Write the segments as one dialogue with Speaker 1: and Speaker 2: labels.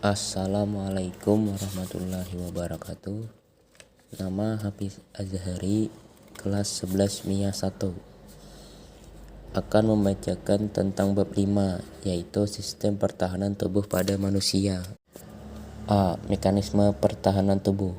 Speaker 1: Assalamualaikum warahmatullahi wabarakatuh. Nama Hafiz Azhari, kelas 11 MIA 1. Akan membacakan tentang bab 5, yaitu sistem pertahanan tubuh pada manusia. A. Mekanisme pertahanan tubuh.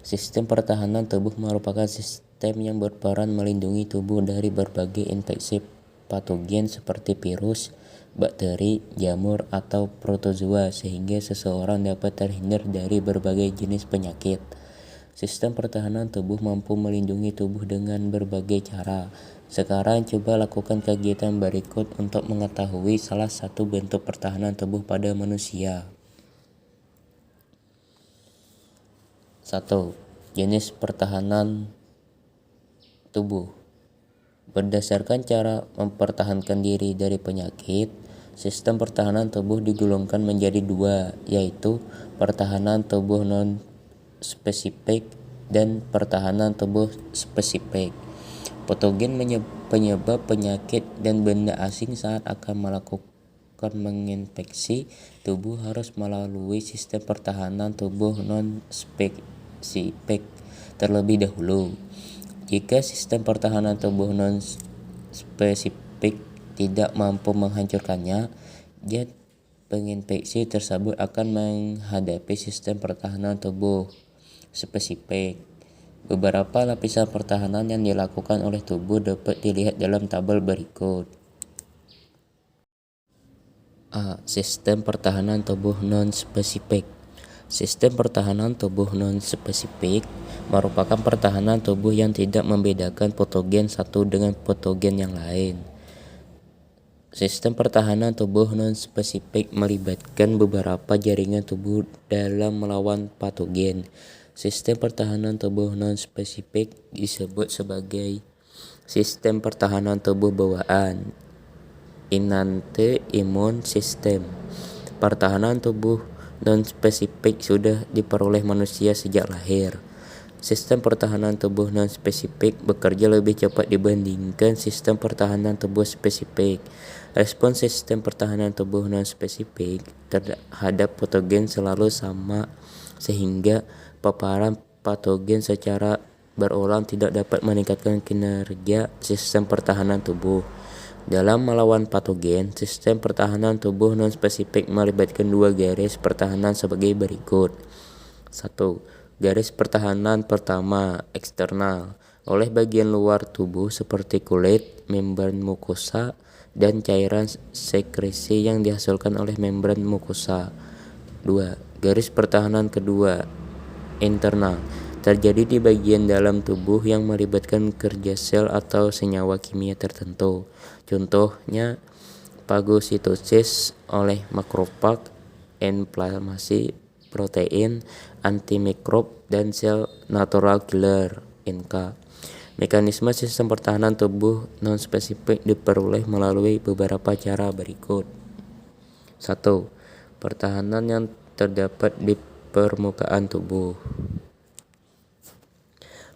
Speaker 1: Sistem pertahanan tubuh merupakan sistem yang berperan melindungi tubuh dari berbagai infeksi patogen seperti virus, bakteri, jamur, atau protozoa sehingga seseorang dapat terhindar dari berbagai jenis penyakit. Sistem pertahanan tubuh mampu melindungi tubuh dengan berbagai cara. Sekarang coba lakukan kegiatan berikut untuk mengetahui salah satu bentuk pertahanan tubuh pada manusia. 1. Jenis pertahanan tubuh. Berdasarkan cara mempertahankan diri dari penyakit, sistem pertahanan tubuh digolongkan menjadi dua, yaitu pertahanan tubuh non-spesifik dan pertahanan tubuh spesifik. Patogen penyebab penyakit dan benda asing saat akan melakukan menginfeksi tubuh harus melalui sistem pertahanan tubuh non-spesifik terlebih dahulu. Jika sistem pertahanan tubuh non-spesifik tidak mampu menghancurkannya, zat penginfeksi tersebut akan menghadapi sistem pertahanan tubuh spesifik. Beberapa lapisan pertahanan yang dilakukan oleh tubuh dapat dilihat dalam tabel berikut. A. Sistem pertahanan tubuh non-spesifik. Sistem pertahanan tubuh non-spesifik merupakan pertahanan tubuh yang tidak membedakan patogen satu dengan patogen yang lain. Sistem pertahanan tubuh non-spesifik melibatkan beberapa jaringan tubuh dalam melawan patogen. Sistem pertahanan tubuh non-spesifik disebut sebagai sistem pertahanan tubuh bawaan, innate immune system. Pertahanan tubuh non-spesifik sudah diperoleh manusia sejak lahir. Sistem pertahanan tubuh non-spesifik bekerja lebih cepat dibandingkan sistem pertahanan tubuh spesifik. Respons sistem pertahanan tubuh non-spesifik terhadap patogen selalu sama, sehingga paparan patogen secara berulang tidak dapat meningkatkan kinerja sistem pertahanan tubuh. Dalam melawan patogen, sistem pertahanan tubuh non-spesifik melibatkan dua garis pertahanan sebagai berikut. 1. Garis pertahanan pertama, eksternal, oleh bagian luar tubuh seperti kulit, membran mukosa, dan cairan sekresi yang dihasilkan oleh membran mukosa. 2. Garis pertahanan kedua, internal, terjadi di bagian dalam tubuh yang melibatkan kerja sel atau senyawa kimia tertentu. Contohnya fagositosis oleh makrofag, inflamasi protein, antimikrob, dan sel natural killer (NK). Mekanisme sistem pertahanan tubuh non-spesifik diperoleh melalui beberapa cara berikut. 1. Pertahanan yang terdapat di permukaan tubuh.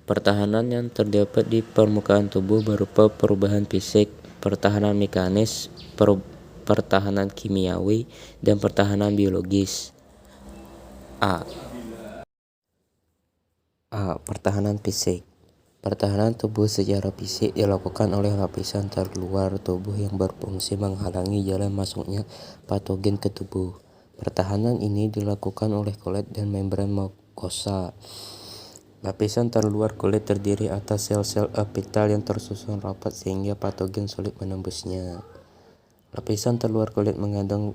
Speaker 1: Pertahanan yang terdapat di permukaan tubuh berupa perubahan fisik, pertahanan mekanis, pertahanan kimiawi, dan pertahanan biologis. A. Pertahanan fisik. Pertahanan tubuh secara fisik dilakukan oleh lapisan terluar tubuh yang berfungsi menghalangi jalan masuknya patogen ke tubuh. Pertahanan ini dilakukan oleh kulit dan membran mukosa. Lapisan terluar kulit terdiri atas sel-sel epitel yang tersusun rapat sehingga patogen sulit menembusnya. Lapisan terluar kulit mengandung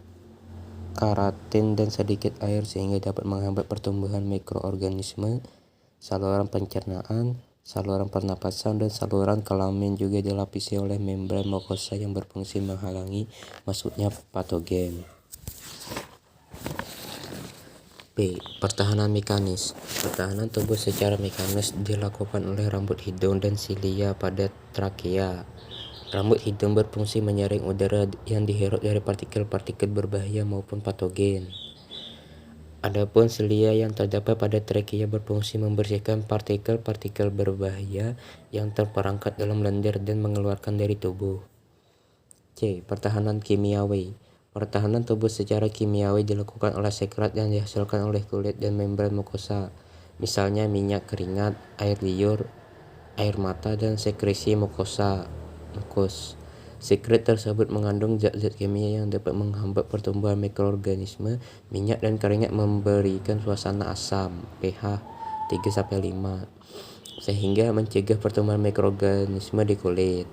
Speaker 1: keratin dan sedikit air sehingga dapat menghambat pertumbuhan mikroorganisme. Saluran pencernaan, saluran pernapasan, dan saluran kelamin juga dilapisi oleh membran mukosa yang berfungsi menghalangi masuknya patogen. B. Pertahanan mekanis. Pertahanan tubuh secara mekanis dilakukan oleh rambut hidung dan silia pada trakea. Rambut hidung berfungsi menyaring udara yang dihirup dari partikel-partikel berbahaya maupun patogen. Adapun silia yang terdapat pada trakea berfungsi membersihkan partikel-partikel berbahaya yang terperangkap dalam lendir dan mengeluarkan dari tubuh. C. Pertahanan kimiawi. Pertahanan tubuh secara kimiawi dilakukan oleh sekret yang dihasilkan oleh kulit dan membran mukosa, misalnya minyak keringat, air liur, air mata, dan sekresi mukus. Sekret tersebut mengandung zat-zat kimia yang dapat menghambat pertumbuhan mikroorganisme. Minyak dan keringat memberikan suasana asam, pH 3-5, sehingga mencegah pertumbuhan mikroorganisme di kulit.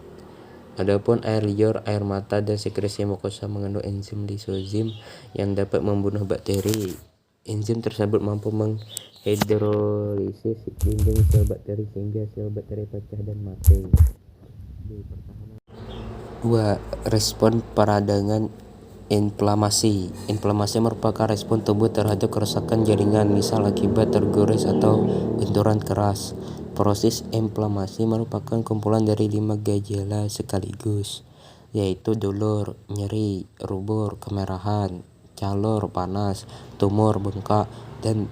Speaker 1: Adapun air liur, air mata, dan sekresi mukosa mengandung enzim lisozim yang dapat membunuh bakteri. Enzim tersebut mampu menghidrolisis dinding sel bakteri sehingga sel bakteri pecah dan mati. 2. Respon peradangan inflamasi. Inflamasi merupakan respon tubuh terhadap kerusakan jaringan, misal akibat tergores atau benturan keras. Proses inflamasi merupakan kumpulan dari 5 gejala sekaligus, yaitu dolor, nyeri, rubor, kemerahan, calor, panas, tumor, bengkak, dan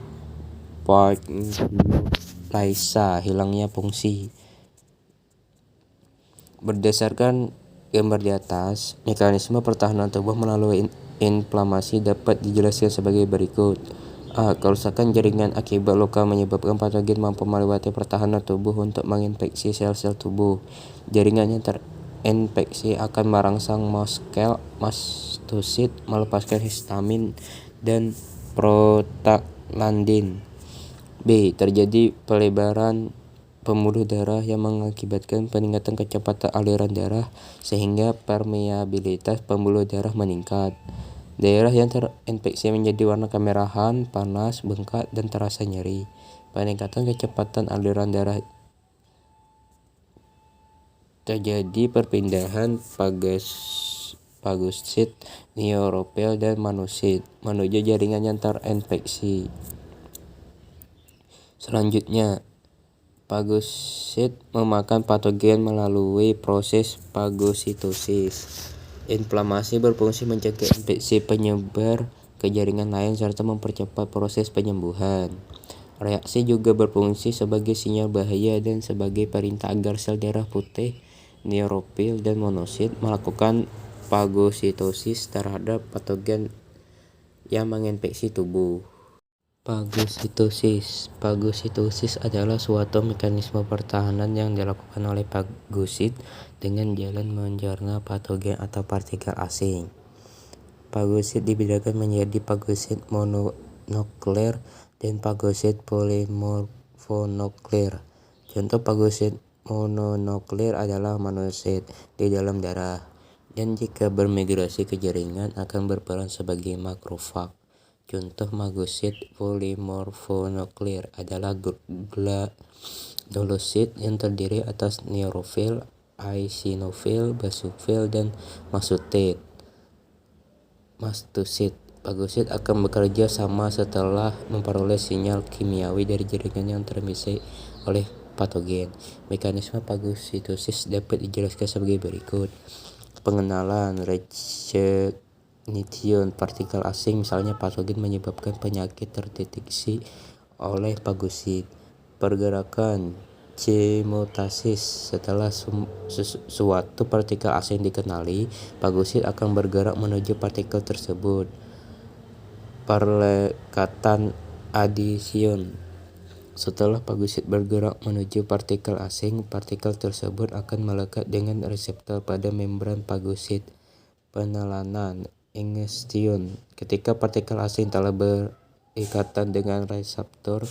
Speaker 1: pagnoplaisa, hilangnya fungsi. Berdasarkan gambar di atas, mekanisme pertahanan tubuh melalui inflamasi dapat dijelaskan sebagai berikut. A. Kerusakan jaringan akibat luka menyebabkan patogen mampu melewati pertahanan tubuh untuk menginfeksi sel-sel tubuh. Jaringan yang terinfeksi akan merangsang mastosit melepaskan histamin dan prostaglandin. B. Terjadi pelebaran pembuluh darah yang mengakibatkan peningkatan kecepatan aliran darah sehingga permeabilitas pembuluh darah meningkat. Daerah yang terinfeksi menjadi warna kemerahan, panas, bengkak, dan terasa nyeri. Peningkatan kecepatan aliran darah terjadi perpindahan fagosit, neutrofil, dan monosit menuju jaringan yang terinfeksi. Selanjutnya, fagosit memakan patogen melalui proses fagositosis. Inflamasi berfungsi mencegah infeksi penyebar ke jaringan lain serta mempercepat proses penyembuhan. Reaksi juga berfungsi sebagai sinyal bahaya dan sebagai perintah agar sel darah putih, neutrofil, dan monosit melakukan fagositosis terhadap patogen yang menginfeksi tubuh. Fagositosis adalah suatu mekanisme pertahanan yang dilakukan oleh fagosit dengan jalan mencerna patogen atau partikel asing. Fagosit dibedakan menjadi fagosit mononukleer dan fagosit polimorfonukleer. Contoh fagosit mononukleer adalah monosit di dalam darah, dan jika bermigrasi ke jaringan akan berperan sebagai makrofag. Contoh fagosit polimorfonukleer adalah granulosit yang terdiri atas neutrofil, eosinofil, basofil, dan mastosit. Fagosit akan bekerja sama setelah memperoleh sinyal kimiawi dari jaringan yang terinfeksi oleh patogen. Mekanisme fagositosis dapat dijelaskan sebagai berikut. Pengenalan, recognition partikel asing, misalnya patogen menyebabkan penyakit terdeteksi oleh fagosit. Pergerakan, chemotasis, setelah suatu partikel asing dikenali, fagosit akan bergerak menuju partikel tersebut. Perlekatan, adhesion, setelah fagosit bergerak menuju partikel asing, partikel tersebut akan melekat dengan reseptor pada membran fagosit. Penelanan, ingestion, ketika partikel asing telah berikatan dengan reseptor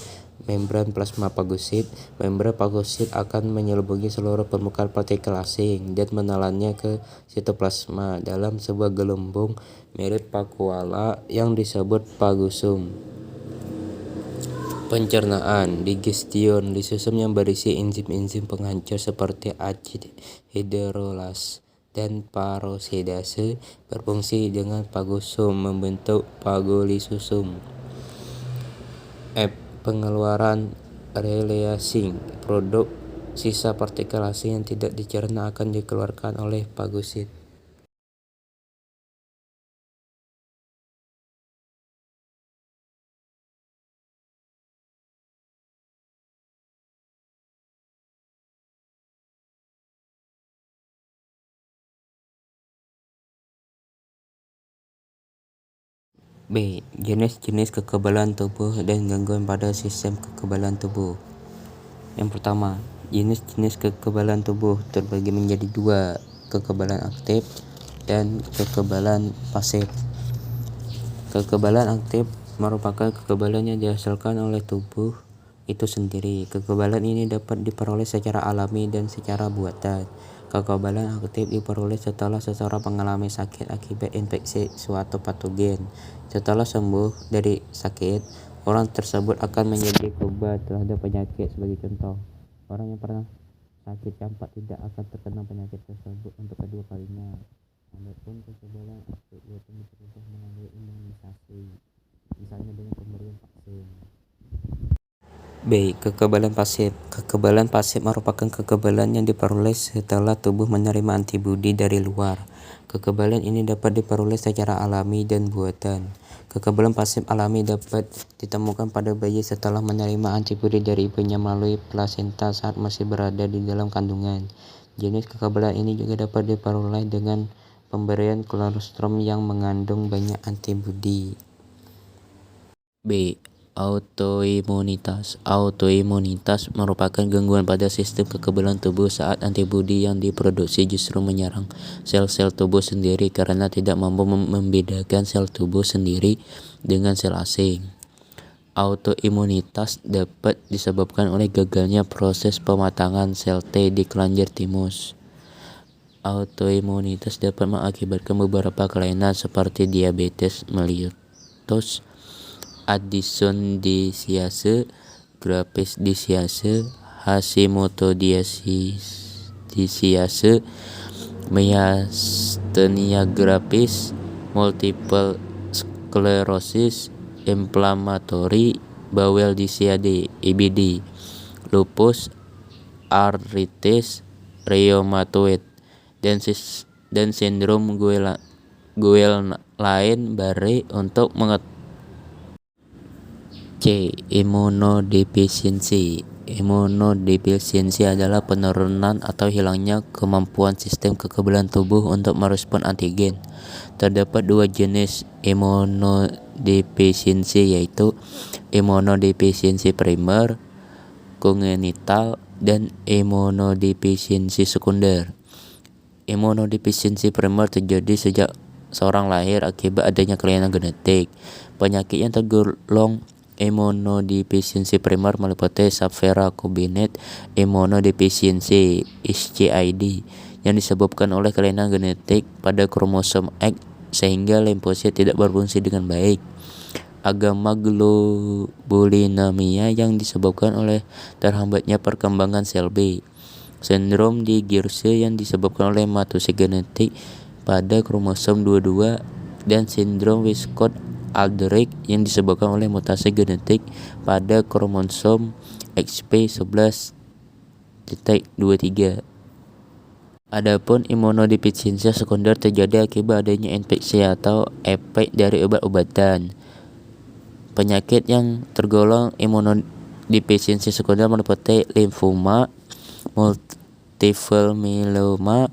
Speaker 1: membran plasma fagosit, membran fagosit akan menyelubungi seluruh permukaan partikel asing dan menelannya ke sitoplasma dalam sebuah gelembung mirip vakuola yang disebut fagosum. Pencernaan, digestion, lisosom yang berisi enzim-enzim penghancur seperti acid hidrolas dan paroxidase berfungsi dengan fagosum membentuk fagolisosum. Pengeluaran, releasing, produk sisa partikel asing yang tidak dicerna akan dikeluarkan oleh fagosit. B. Jenis-jenis kekebalan tubuh dan gangguan pada sistem kekebalan tubuh. Yang pertama, jenis-jenis kekebalan tubuh terbagi menjadi dua, kekebalan aktif dan kekebalan pasif. Kekebalan aktif merupakan kekebalan yang dihasilkan oleh tubuh itu sendiri. Kekebalan ini dapat diperoleh secara alami dan secara buatan. Kekebalan aktif diperoleh setelah seseorang mengalami sakit akibat infeksi suatu patogen. Setelah sembuh dari sakit, orang tersebut akan menjadi kebal terhadap penyakit. Sebagai contoh, orang yang pernah sakit campak tidak akan terkena penyakit tersebut untuk kedua kalinya. Adapun kekebalan aktif yaitu diperoleh melalui imunisasi, misalnya dengan pemberian vaksin. B. Kekebalan pasif. Kekebalan pasif merupakan kekebalan yang diperoleh setelah tubuh menerima antibodi dari luar. Kekebalan ini dapat diperoleh secara alami dan buatan. Kekebalan pasif alami dapat ditemukan pada bayi setelah menerima antibodi dari ibunya melalui plasenta saat masih berada di dalam kandungan. Jenis kekebalan ini juga dapat diperoleh dengan pemberian kolostrum yang mengandung banyak antibodi. B. Autoimunitas. Autoimunitas merupakan gangguan pada sistem kekebalan tubuh saat antibodi yang diproduksi justru menyerang sel-sel tubuh sendiri karena tidak mampu membedakan sel tubuh sendiri dengan sel asing. Autoimunitas dapat disebabkan oleh gagalnya proses pematangan sel T di kelenjar timus. Autoimunitas dapat mengakibatkan beberapa kelainan seperti diabetes mellitus, Addison disease, Graves disease, Hashimoto disease, myasthenia gravis, multiple sclerosis, inflammatory bowel disease (IBD), lupus, arthritis rheumatoid, dan sindrom Guillain-Barré untuk C. Imunodefisiensi. Imunodefisiensi adalah penurunan atau hilangnya kemampuan sistem kekebalan tubuh untuk merespon antigen. Terdapat dua jenis imunodefisiensi, yaitu imunodefisiensi primer, kongenital, dan imunodefisiensi sekunder. Imunodefisiensi primer terjadi sejak seorang lahir akibat adanya kelainan genetik. Penyakit yang tergolong imunodefisiensi primer meliputi Severe Combined Immunodeficiency (SCID) yang disebabkan oleh kelainan genetik pada kromosom X sehingga limfosit tidak berfungsi dengan baik. Agamaglobulinemia yang disebabkan oleh terhambatnya perkembangan sel B. Sindrom di Guernsey yang disebabkan oleh mutasi genetik pada kromosom 22 dan sindrom Wiskott-Aldrich yang disebabkan oleh mutasi genetik pada kromosom XP11.23. Adapun imunodefisiensi sekunder terjadi akibat adanya infeksi atau efek dari obat-obatan. Penyakit yang tergolong imunodefisiensi sekunder meliputi limfoma, multiple myeloma,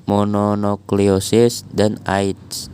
Speaker 1: mononukleosis, dan AIDS.